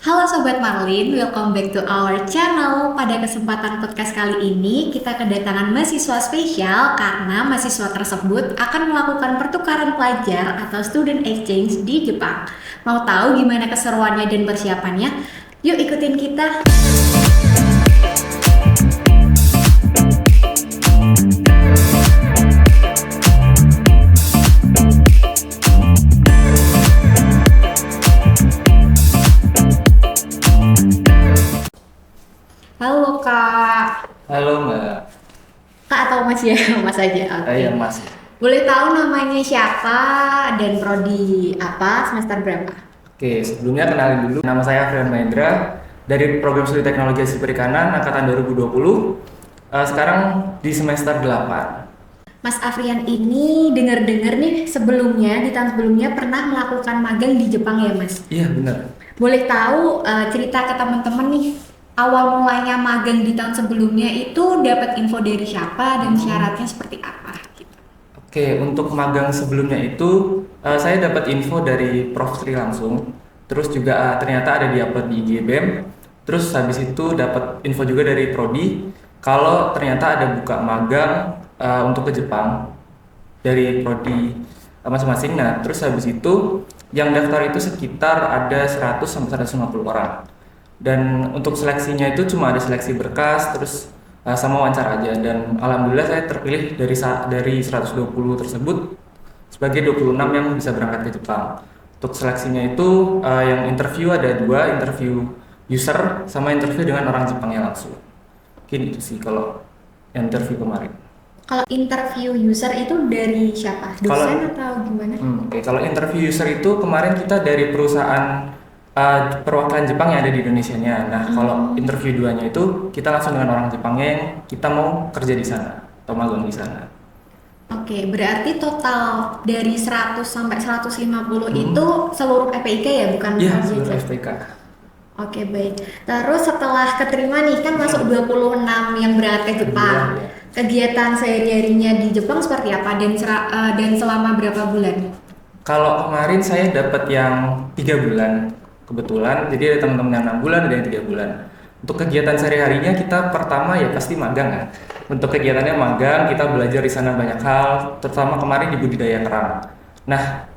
Halo Sobat Marlin, welcome back to our channel. Pada kesempatan podcast kali ini, kita kedatangan mahasiswa spesial karena mahasiswa tersebut akan melakukan pertukaran pelajar atau student exchange di Jepang. Mau tahu gimana keseruannya dan persiapannya? Yuk ikutin kita. Halo Kak. Halo Mbak. Kak atau Mas ya? Mas aja. Oke. Iya Mas. Boleh tahu namanya siapa dan prodi apa, semester berapa? Oke, sebelumnya kenalin dulu. Nama saya Afrian Mahendra dari Program Studi Teknologi Hasil Perikanan Angkatan 2020. Sekarang di semester 8. Mas Afrian ini dengar-dengar nih sebelumnya, di tahun sebelumnya pernah melakukan magang di Jepang ya Mas? Iya benar. Boleh tahu cerita ke teman-teman nih, awal mulanya magang di tahun sebelumnya itu dapat info dari siapa dan syaratnya seperti apa? Gitu. Oke, untuk magang sebelumnya itu saya dapat info dari Prof Sri langsung. Terus juga ternyata ada di-upload di IGBM. Terus habis itu dapat info juga dari Prodi kalau ternyata ada buka magang untuk ke Jepang dari prodi masing-masing. Nah, terus habis itu yang daftar itu sekitar ada 100 sampai 150 orang. Dan untuk seleksinya itu cuma ada seleksi berkas terus sama wawancara aja, dan alhamdulillah saya terpilih dari 120 tersebut sebagai 26 yang bisa berangkat ke Jepang. Untuk seleksinya itu yang interview ada dua, interview user sama interview dengan orang Jepangnya langsung. Mungkin itu sih kalau yang interview kemarin. Kalau interview user itu dari siapa? Dosen atau gimana? Oke, kalau interview user itu kemarin kita dari perusahaan perwakilan Jepang yang ada di Indonesianya. Nah, kalau interview duanya itu kita langsung dengan orang Jepangnya yang kita mau kerja di sana atau magang di sana. Oke, berarti total dari 100 sampai 150 itu seluruh FPIK ya, bukan Iya, KJJ? seluruh FPK. Oke, baik. Terus setelah keterima nih, kan masuk 26 yang berangkat ke Jepang. Iya. Kegiatan sehari-harinya di Jepang seperti apa dan selama berapa bulan? Kalau kemarin saya dapat yang 3 bulan kebetulan, jadi ada teman-teman yang 6 bulan, ada yang 3 bulan. Untuk kegiatan sehari-harinya kita pertama ya pasti magang kan. Untuk kegiatannya magang, kita belajar di sana banyak hal, terutama kemarin di budidaya kerang. Nah,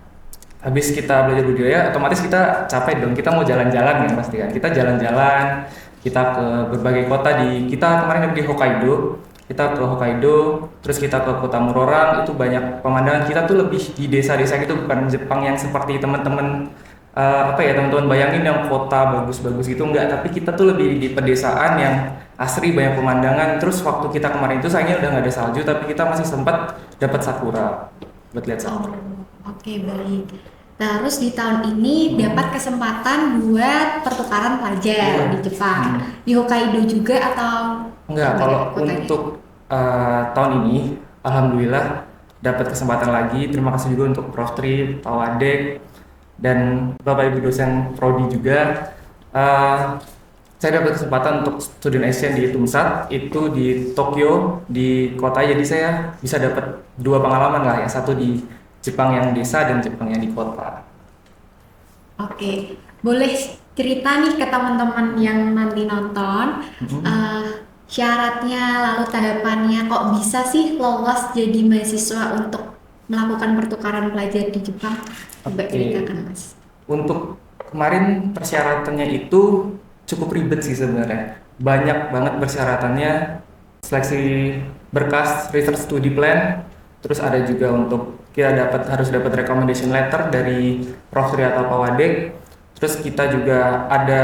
habis kita belajar budidaya, otomatis kita capek dong. Kita mau jalan-jalan kan pasti kan. Kita jalan-jalan, kita ke berbagai kota kita kemarin di Hokkaido. Kita ke Hokkaido, terus kita ke kota Murorang, itu banyak pemandangan. Kita tuh lebih di desa-desa gitu, bukan Jepang yang seperti teman-teman teman-teman bayangin yang kota bagus-bagus gitu, enggak, tapi kita tuh lebih di pedesaan yang asri, banyak pemandangan. Terus waktu kita kemarin itu sayangnya udah nggak ada salju, tapi kita masih sempat dapat sakura buat lihat sakura. Oke, baik. Terus di tahun ini dapat kesempatan buat pertukaran pelajar di Jepang. Di Hokkaido juga atau Enggak, kalau kotanya? untuk tahun ini alhamdulillah dapat kesempatan lagi. Terima kasih juga untuk Prof Tri, Pak Wadek, dan Bapak Ibu dosen prodi juga. Saya dapat kesempatan untuk student exchange di Tumsat, itu di Tokyo, di kota. Jadi saya bisa dapat dua pengalaman lah, yang satu di Jepang yang desa dan Jepang yang di kota. Oke, boleh cerita nih ke teman-teman yang nanti nonton syaratnya lalu tahapannya kok bisa sih lolos jadi mahasiswa untuk melakukan pertukaran pelajar di Jepang? Coba ceritakan Mas. Untuk kemarin persyaratannya itu cukup ribet sih sebenarnya. Banyak banget persyaratannya, seleksi berkas, research study plan, terus ada juga untuk kita harus dapat recommendation letter dari Prof Sri atau Pak Wadek. Terus kita juga ada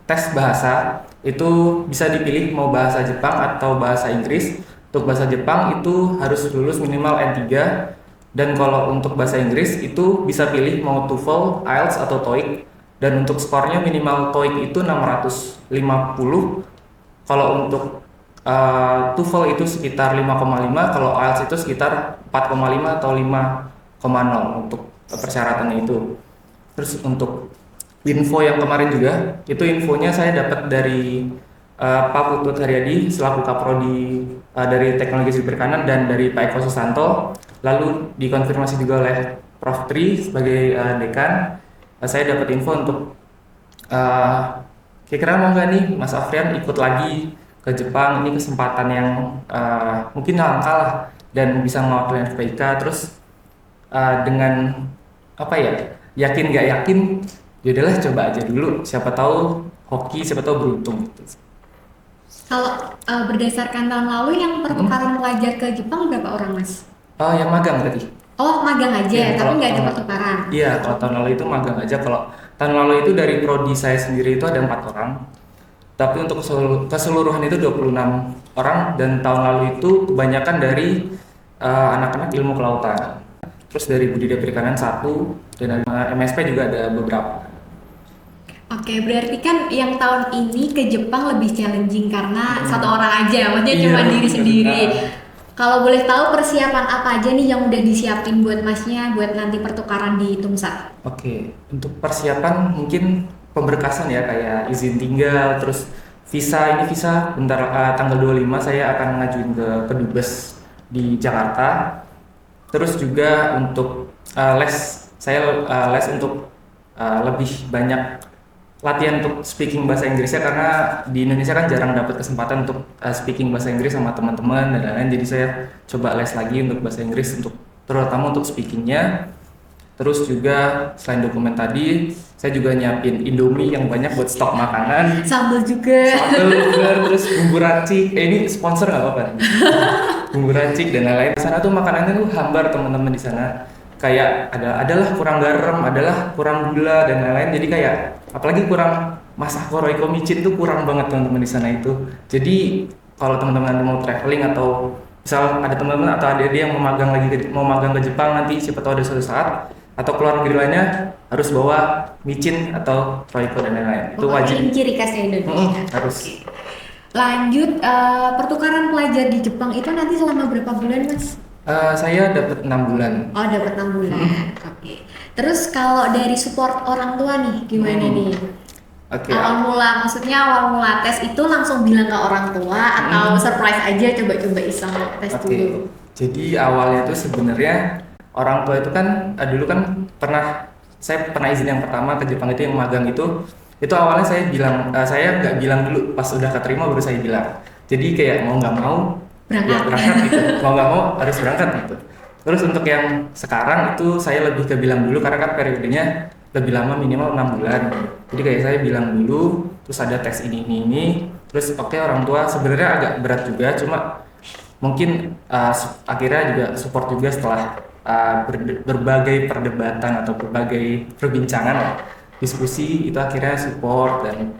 tes bahasa, itu bisa dipilih mau bahasa Jepang atau bahasa Inggris. Untuk bahasa Jepang itu harus lulus minimal N3, dan kalau untuk bahasa Inggris itu bisa pilih mau TOEFL, IELTS atau TOEIC. Dan untuk skornya minimal TOEIC itu 650. Kalau untuk TOEFL itu sekitar 5,5, kalau IELTS itu sekitar 4,5 atau 5,0 untuk persyaratannya itu. Terus untuk info yang kemarin juga, itu infonya saya dapat dari Pak Putut Haryadi selaku Kaprodi dari Teknologi Hasil Perikanan, dan dari Pak Eko Susanto, lalu dikonfirmasi juga oleh Prof Tri sebagai dekan. Saya dapat info untuk Eh, Kira-kira mau nggak nih Mas Afrian ikut lagi ke Jepang? Ini kesempatan yang mungkin langka lah dan bisa mewakili FPIK. Terus dengan apa ya, yakin nggak yakin, yaudahlah coba aja dulu. Siapa tahu hoki, siapa tahu beruntung gitu. Kalau berdasarkan tahun lalu yang pertukaran pelajar ke Jepang berapa orang, Mas? Oh, yang magang berarti? Oh, magang aja, Iya, tapi kalau nggak ada tahun pertukaran. iya, kalau tahun lalu itu magang aja. Kalau tahun lalu itu dari prodi saya sendiri itu ada 4 orang. Tapi untuk keseluruhan itu 26 orang, dan tahun lalu itu kebanyakan dari anak-anak ilmu kelautan. Terus dari budidaya perikanan satu, dan MSP juga ada beberapa. Oke, berarti kan yang tahun ini ke Jepang lebih challenging karena satu orang aja, maksudnya Iya, cuma diri bener. sendiri. Kalau boleh tahu persiapan apa aja nih yang udah disiapin buat masnya buat nanti pertukaran di Tumsa? Oke, untuk persiapan mungkin pemberkasan ya, kayak izin tinggal, terus visa. Ini visa bentar, tanggal 25 saya akan ngajuin ke Kedubes di Jakarta. Terus juga untuk les, saya les untuk lebih banyak latihan untuk speaking bahasa Inggrisnya, karena di Indonesia kan jarang dapat kesempatan untuk speaking bahasa Inggris sama teman-teman dan lain-lain. Jadi saya coba les lagi untuk bahasa Inggris, untuk terutama untuk speakingnya. Terus juga selain dokumen tadi, saya juga nyiapin Indomie yang banyak buat stok makanan, Sambal juga. sambal juga, terus bumbu racik. Ini sponsor nggak apa-apa nih. Bumbu racik dan lain-lain. Di sana tuh makanannya tuh hambar teman-teman di sana. Kayak adalah kurang garam, adalah kurang gula dan lain-lain. Jadi kayak apalagi kurang Masako Royco micin tuh kurang banget teman-teman di sana itu. Jadi kalau teman-teman mau traveling atau misal ada teman-teman atau ada dia yang mau magang ke Jepang nanti, siapa tahu ada suatu saat, atau keluar negeri lainnya, harus bawa micin atau Royco dan lain-lain. Itu Pokoknya wajib. ini ciri khasnya Indonesia. Harus. Lanjut, pertukaran pelajar di Jepang itu nanti selama berapa bulan, Mas? Saya dapat 6 bulan. Oh, dapat 6 bulan. Oke. Terus kalau dari support orang tua nih, gimana nih? Oke. Maksudnya awal mula tes itu langsung bilang ke orang tua atau surprise aja coba-coba iseng tes Oke. dulu? Jadi awalnya itu sebenarnya orang tua itu kan dulu kan saya pernah izin yang pertama ke Jepang itu yang magang itu awalnya saya bilang, saya nggak bilang dulu, pas udah keterima baru saya bilang. Jadi kayak mau nggak mau Berangkat. ya berangkat gitu, mau nggak mau harus berangkat gitu. Terus untuk yang sekarang itu saya lebih ke bilang dulu, karena kan periodenya lebih lama, minimal 6 bulan. Jadi kayak saya bilang dulu, terus ada tes ini. Terus oke, orang tua sebenarnya agak berat juga, cuma mungkin akhirnya juga support juga setelah berbagai perdebatan atau berbagai perbincangan lah, diskusi, itu akhirnya support. Dan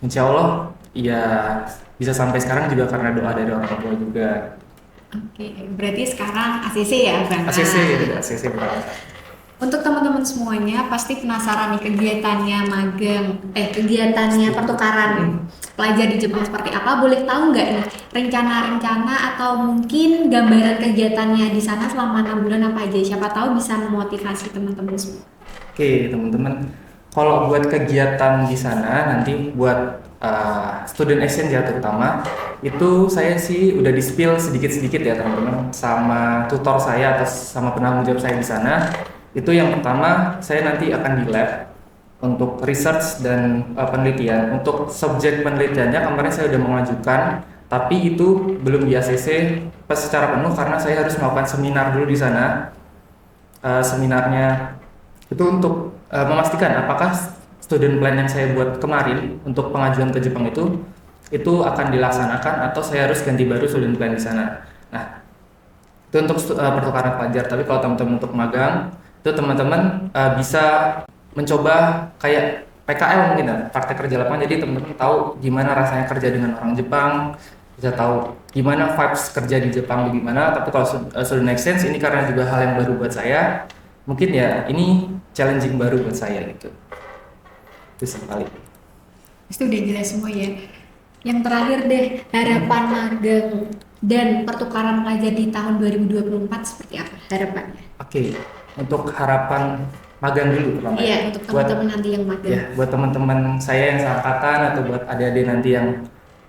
insya Allah ya bisa sampai sekarang juga karena doa dari orang tua juga. Oke, berarti sekarang ACC ya, berangkat. ACC berangkat. Untuk teman-teman semuanya pasti penasaran nih kegiatannya pertukaran pelajar di Jepang seperti apa. Boleh tahu nggak nih rencana-rencana atau mungkin gambaran kegiatannya di sana selama 6 bulan apa aja? Siapa tahu bisa memotivasi teman-teman semua. Oke, teman-teman. Kalau buat kegiatan di sana nanti buat student exchange ya terutama, itu saya sih udah di-spill sedikit-sedikit ya teman-teman sama tutor saya atau sama penanggung jawab saya di sana. Itu yang pertama, saya nanti akan di lab untuk research dan penelitian. Untuk subjek penelitiannya kemarin saya udah mengajukan, tapi itu belum di ACC secara penuh karena saya harus melakukan seminar dulu di sana. Seminarnya itu untuk memastikan apakah student plan yang saya buat kemarin untuk pengajuan ke Jepang itu akan dilaksanakan atau saya harus ganti baru student plan di sana. Nah, itu untuk pertukaran pelajar. Tapi kalau teman-teman untuk magang, itu teman-teman bisa mencoba kayak PKL mungkin ya, praktek kerja lapangan. Jadi teman-teman tahu gimana rasanya kerja dengan orang Jepang, bisa tahu gimana vibes kerja di Jepang gimana. Tapi kalau student exchange ini karena juga hal yang baru buat saya, mungkin ya ini challenging baru buat saya gitu. Itu sekali. Itu udah jelas semua ya. Yang terakhir deh, harapan magang dan pertukaran pelajar di tahun 2024 seperti apa harapannya? Oke, untuk harapan magang dulu pertama. Iya, untuk teman-teman nanti yang magang. Ya, buat teman-teman saya yang seangkatan atau buat adik-adik nanti yang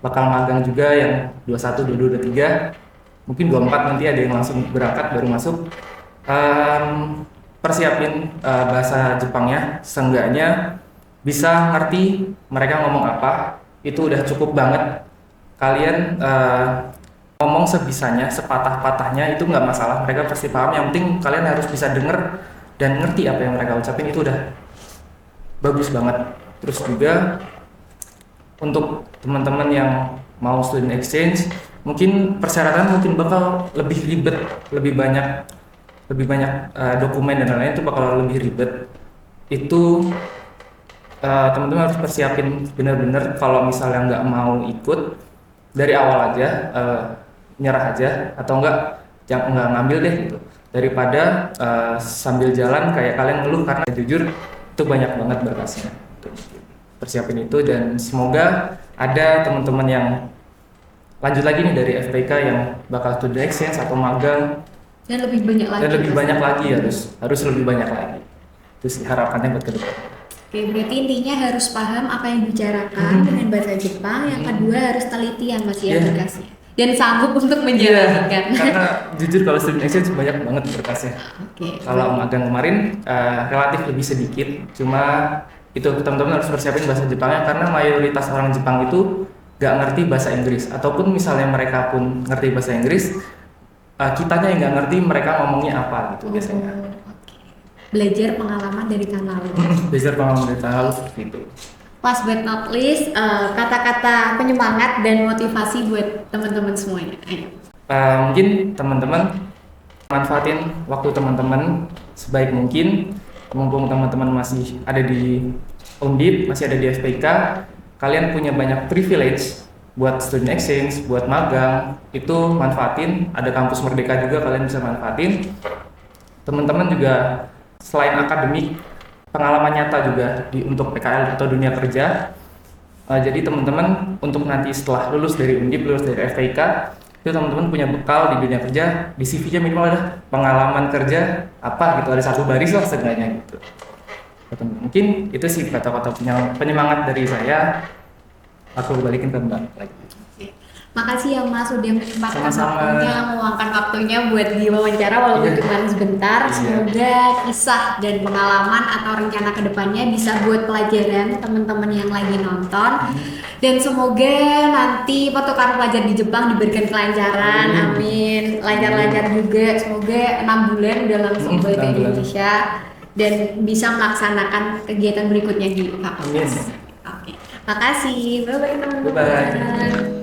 bakal magang juga yang 21, 22, 23, mungkin 24 nanti ada yang langsung berangkat baru masuk. Persiapin bahasa Jepangnya, seenggaknya bisa ngerti mereka ngomong apa, itu udah cukup banget. Kalian ngomong sebisanya, sepatah-patahnya itu nggak masalah, mereka pasti paham. Yang penting kalian harus bisa denger dan ngerti apa yang mereka ucapin, itu udah bagus banget. Terus juga untuk teman-teman yang mau student exchange, mungkin persyaratan mungkin bakal lebih ribet, lebih banyak dokumen dan lain-lain, itu bakal lebih ribet. Itu teman-teman harus persiapin benar-benar. Kalau misalnya nggak mau ikut dari awal aja, nyerah aja, atau jangan nggak ngambil deh gitu, daripada sambil jalan kayak kalian ngeluh, karena jujur itu banyak banget berkasnya. Persiapin itu, dan semoga ada teman-teman yang lanjut lagi nih dari FPK yang bakal student exchange atau magang, Dan lebih banyak lagi. dan lebih banyak lagi, harus lebih banyak lagi. Itu sih harapannya buat ke depan. Oke, berarti intinya harus paham apa yang dibicarakan dengan bahasa Jepang. Yang kedua harus teliti ya Mas ya berkasnya. Dan sanggup untuk menjalankan. Karena jujur kalau student exchange banyak banget berkasnya. Oke. Kalau magang kemarin relatif lebih sedikit, cuma itu teman-teman harus persiapin bahasa Jepangnya, karena mayoritas orang Jepang itu gak ngerti bahasa Inggris, ataupun misalnya mereka pun ngerti bahasa Inggris, kitanya yang gak ngerti mereka ngomongnya apa gitu biasanya. Oke. Belajar pengalaman dari tahun lalu. Belajar pengalaman dari tahun lalu seperti itu. Last but not least, kata-kata penyemangat dan motivasi buat teman-teman semuanya. Ayo. Mungkin teman-teman manfaatin waktu teman-teman sebaik mungkin. Mumpung teman-teman masih ada di Undip, masih ada di FPK, kalian punya banyak privilege buat student exchange, buat magang, itu manfaatin. Ada kampus Merdeka juga, kalian bisa manfaatin. Teman-teman juga selain akademik, pengalaman nyata juga untuk PKL atau dunia kerja. Jadi teman-teman untuk nanti setelah lulus dari Undip, lulus dari FPK, itu teman-teman punya bekal di dunia kerja, di CV-nya minimal ada pengalaman kerja apa gitu, ada satu baris lah seenggaknya gitu. Mungkin itu sih kata-kata penyemangat dari saya. Aku balikin ke Mbak lagi. Makasih ya Mas udah menyempatkan Sama-sama. waktunya, meluangkan waktunya buat diwawancara walaupun cuma sebentar. Semoga kisah dan pengalaman atau rencana kedepannya bisa buat pelajaran teman-teman yang lagi nonton. Dan semoga nanti pertukaran pelajar di Jepang diberikan kelancaran, amin. Lancar-lancar juga, semoga 6 bulan udah langsung balik ke Indonesia dan bisa melaksanakan kegiatan berikutnya di kampus. Amin. Oke, makasih. Bye-bye teman-teman. Bye-bye.